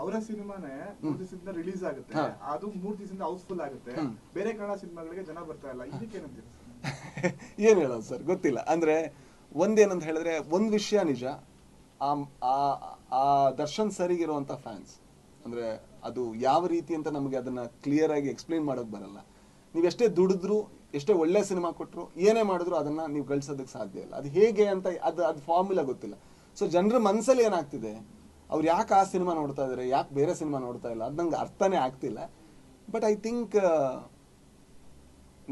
ಅವರ ಸಿನಿಮಾನೇ 3 ದಿವಸದಿಂದ ರಿಲೀಸ್ ಆಗುತ್ತೆ, ಅದು 3 ದಿವಸದಿಂದ ಹೌಸ್ಫುಲ್ ಆಗುತ್ತೆ, ಬೇರೆ ಕನ್ನಡ ಸಿನಿಮಾಗಳಿಗೆ ಜನ ಬರ್ತಾ ಇಲ್ಲ, ಇದಕ್ಕೇನಂತೀರಿ? ಏನ್ ಹೇಳೋದು ಸರ್ ಗೊತ್ತಿಲ್ಲ. ಅಂದ್ರೆ ಒಂದೇನಂತ ಹೇಳಿದ್ರೆ ಒಂದ್ ವಿಷಯ ನಿಜ, ಆ ದರ್ಶನ್ ಸರಿಗಿರುವಂತ ಫ್ಯಾನ್ಸ್ ಅಂದ್ರೆ ಅದು ಯಾವ ರೀತಿ ಅಂತ ನಮಗೆ ಅದನ್ನ ಕ್ಲಿಯರ್ ಆಗಿ ಎಕ್ಸ್ಪ್ಲೈನ್ ಮಾಡೋಕ್ ಬರಲ್ಲ. ನೀವು ಎಷ್ಟೇ ದುಡಿದ್ರು, ಎಷ್ಟೇ ಒಳ್ಳೆ ಸಿನಿಮಾ ಕೊಟ್ಟರು, ಏನೇ ಮಾಡಿದ್ರು ಅದನ್ನ ನೀವು ಗಳಿಸೋದಕ್ಕೆ ಸಾಧ್ಯ ಇಲ್ಲ. ಅದು ಹೇಗೆ ಅಂತ ಅದು ಫಾರ್ಮುಲಾ ಗೊತ್ತಿಲ್ಲ. ಸೊ ಜನರ ಮನಸ್ಸಲ್ಲಿ ಏನಾಗ್ತಿದೆ, ಅವ್ರು ಯಾಕೆ ಆ ಸಿನಿಮಾ ನೋಡ್ತಾ ಇದಾರೆ, ಯಾಕೆ ಬೇರೆ ಸಿನಿಮಾ ನೋಡ್ತಾ ಇಲ್ಲ, ಅದು ನಂಗೆ ಅರ್ಥನೇ ಆಗ್ತಿಲ್ಲ. ಬಟ್ ಐ ಥಿಂಕ್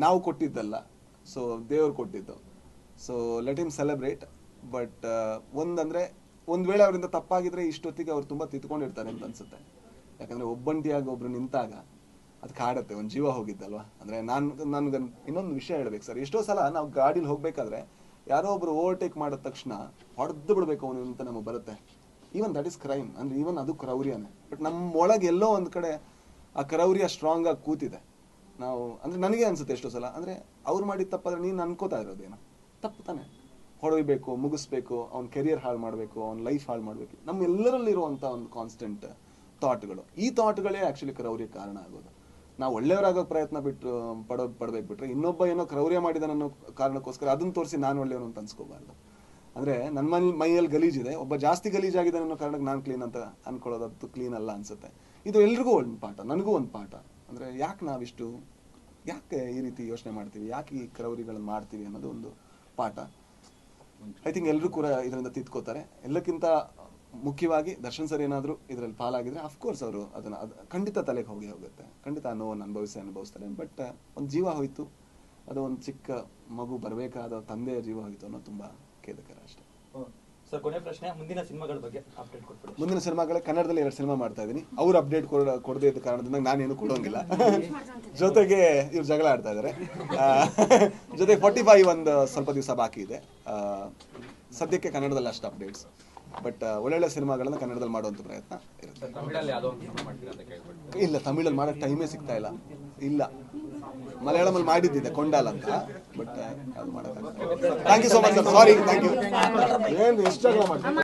ನಾವು ಕೊಟ್ಟಿದ್ದಲ್ಲ, ಸೊ ದೇವ್ರು ಕೊಟ್ಟಿದ್ದು. So let him celebrate. But ಒಂದಂದ್ರೆ ಒಂದ್ ವೇಳೆ ಅವರಿಂದ ತಪ್ಪಾಗಿದ್ರೆ ಇಷ್ಟೊತ್ತಿಗೆ ಅವ್ರು ತುಂಬಾ ತಿದ್ಕೊಂಡಿರ್ತಾರೆ ಅಂತ ಅನ್ಸುತ್ತೆ. ಯಾಕಂದ್ರೆ ಒಬ್ಬಂಟಿಯಾಗಿ ಒಬ್ರು ನಿಂತಾಗ ಅದು ಕಾಡತ್ತೆ, ಒಂದು ಜೀವ ಹೋಗಿದ್ದಲ್ವಾ. ಅಂದ್ರೆ ನನ್ಗೆ ಇನ್ನೊಂದು ವಿಷಯ ಹೇಳ್ಬೇಕು ಸರ್. ಎಷ್ಟೋ ಸಲ ನಾವು ಗಾಡಿಲಿ ಹೋಗ್ಬೇಕಾದ್ರೆ ಯಾರೋ ಒಬ್ರು ಓವರ್ಟೇಕ್ ಮಾಡಿದ ತಕ್ಷಣ ಹೊಡೆದು ಬಿಡ್ಬೇಕು ಅವನು ಅಂತ ನಮಗೆ ಬರುತ್ತೆ. ಈವನ್ ದಟ್ ಇಸ್ ಕ್ರೈಮ್, ಅಂದ್ರೆ ಈವನ್ ಅದು ಕ್ರೌರ್ಯನೇ. ಬಟ್ ನಮ್ಮ ಒಳಗೆ ಎಲ್ಲೋ ಒಂದ್ ಕಡೆ ಆ ಕ್ರೌರ್ಯ ಸ್ಟ್ರಾಂಗ್ ಆಗಿ ಕೂತಿದೆ. ನಾವು ಅಂದ್ರೆ ನನಗೆ ಅನ್ಸುತ್ತೆ ಎಷ್ಟೋ ಸಲ, ಅಂದ್ರೆ ಅವ್ರು ಮಾಡಿದ ತಪ್ಪಾದ್ರೆ ನೀನು ಅನ್ಕೋತಾ ಇರೋದೇನೋ ತಪ್ಪು ತಾನೆ, ಹೊಡೆಯಬೇಕು, ಮುಗಿಸ್ಬೇಕು, ಅವ್ನ ಕೆರಿಯರ್ ಹಾಳು ಮಾಡಬೇಕು, ಅವ್ನ ಲೈಫ್ ಹಾಳು ಮಾಡಬೇಕು. ನಮ್ಮೆಲ್ಲರಲ್ಲಿರುವಂಥ ಒಂದು ಕಾನ್ಸ್ಟೆಂಟ್ ಥಾಟ್ಗಳು, ಈ ಥಾಟ್ಗಳೇ ಆ್ಯಕ್ಚುಲಿ ಕ್ರೌರ್ಯ ಕಾರಣ ಆಗೋದು. ನಾವು ಒಳ್ಳೆಯವರಾಗೋಕೆ ಪ್ರಯತ್ನ ಪಡ್ಬೇಕು ಬಿಟ್ರೆ ಇನ್ನೊಬ್ಬ ಏನೋ ಕ್ರೌರ್ಯ ಮಾಡಿದಾನನ್ನೋ ಕಾರಣಕ್ಕೋಸ್ಕರ ಅದನ್ನ ತೋರಿಸಿ ನಾನು ಒಳ್ಳೆಯವನು ಅಂತ ಅನ್ಸ್ಕೋಬಾರ್ದು. ಅಂದರೆ ನನ್ನ ಮೈಯಲ್ಲಿ ಗಲೀಜಿದೆ, ಒಬ್ಬ ಜಾಸ್ತಿ ಗಲೀಜಾಗಿದ್ದಾನೆ ಅನ್ನೋ ಕಾರಣಕ್ಕೆ ನಾನು ಕ್ಲೀನ್ ಅಂತ ಅನ್ಕೊಳ್ಳೋದು ಕ್ಲೀನ್ ಅಲ್ಲ ಅನ್ಸುತ್ತೆ. ಇದು ಎಲ್ರಿಗೂ ಒಂದು ಪಾಠ, ನನಗೂ ಒಂದು ಪಾಠ. ಅಂದರೆ ಯಾಕೆ ಈ ರೀತಿ ಯೋಚನೆ ಮಾಡ್ತೀವಿ, ಯಾಕೆ ಈ ಕ್ರೌರಿಗಳನ್ನು ಮಾಡ್ತೀವಿ ಅನ್ನೋದು ಒಂದು ಪಾಠ. ಐ ಥಿಂಕ್ ಎಲ್ಲರೂ ಕೂಡ ಇದರಿಂದ ತಿದ್ಕೋತಾರೆ. ಎಲ್ಲಕ್ಕಿಂತ ಮುಖ್ಯವಾಗಿ ದರ್ಶನ್ ಸರ್ ಏನಾದರೂ ಇದರಲ್ಲಿ ಪಾಲಾಗಿದ್ರೆ ಅಫ್ಕೋರ್ಸ್ ಅವರು ಅದನ್ನು ಖಂಡಿತ ತಲೆಗೆ ಹೋಗುತ್ತೆ, ಖಂಡಿತ ನೋವನ್ನು ಅನುಭವಿಸ್ತಾರೆ. ಬಟ್ ಒಂದು ಜೀವ ಹೋಯಿತು, ಅದು ಒಂದು ಚಿಕ್ಕ ಮಗು ಬರಬೇಕಾದ ತಂದೆಯ ಜೀವ ಹೋಯಿತು ಅನ್ನೋ ತುಂಬ ಖೇದಕರ ಅಷ್ಟೇ. ಸರ್ ಕೊನೆ ಪ್ರಶ್ನೆ, ಮುಂದಿನ ಸಿನಿಮಾಗಳ ಬಗ್ಗೆ ಅಪ್ಡೇಟ್ ಕೊಡ್ತೀವಿ. ಮುಂದಿನ ಸಿನಿಮಾಗಳೇ ಕನ್ನಡದಲ್ಲಿ 2 ಸಿನಿಮಾ ಮಾಡ್ತಾ ಇದ್ದೀನಿ. ಅವ್ರು ಅಪ್ಡೇಟ್ ಕೊಡದೇ ಇದ್ದ ಕಾರಣದಿಂದ ನಾನೇನು ಕೊಡೋಂಗಿಲ್ಲ. ಜೊತೆಗೆ ಇವ್ರು ಜಗಳ ಆಡ್ತಾ ಇದ್ದಾರೆ. ಜೊತೆಗೆ 45 ಒಂದು ಸ್ವಲ್ಪ ದಿವಸ ಬಾಕಿ ಇದೆ. ಸದ್ಯಕ್ಕೆ ಕನ್ನಡದಲ್ಲಿ ಅಷ್ಟು ಅಪ್ಡೇಟ್ಸ್. ಬಟ್ ಒಳ್ಳೊಳ್ಳೆ ಸಿನಿಮಾಗಳನ್ನ ಕನ್ನಡದಲ್ಲಿ ಮಾಡುವಂಥ ಪ್ರಯತ್ನ ಇರುತ್ತೆ. ಇಲ್ಲ, ತಮಿಳಲ್ಲಿ ಮಾಡೋಕ್ಕೆ ಟೈಮೇ ಸಿಗ್ತಾ ಇಲ್ಲ. ಮಲಯಾಳಮಲ್ಲಿ ಮಾಡಿದ್ದಿದೆ ಕೊಂಡಾಲ್ ಅಂತ, ಬಟ್ ಅದು ಮಾಡೋಕ್ಕಾಗಲ್ಲ. Thank you so much sir. Sorry, thank you. ಏನು ಎಷ್ಟು ಜಗಳ ಮಾಡ್ತೀನಿ.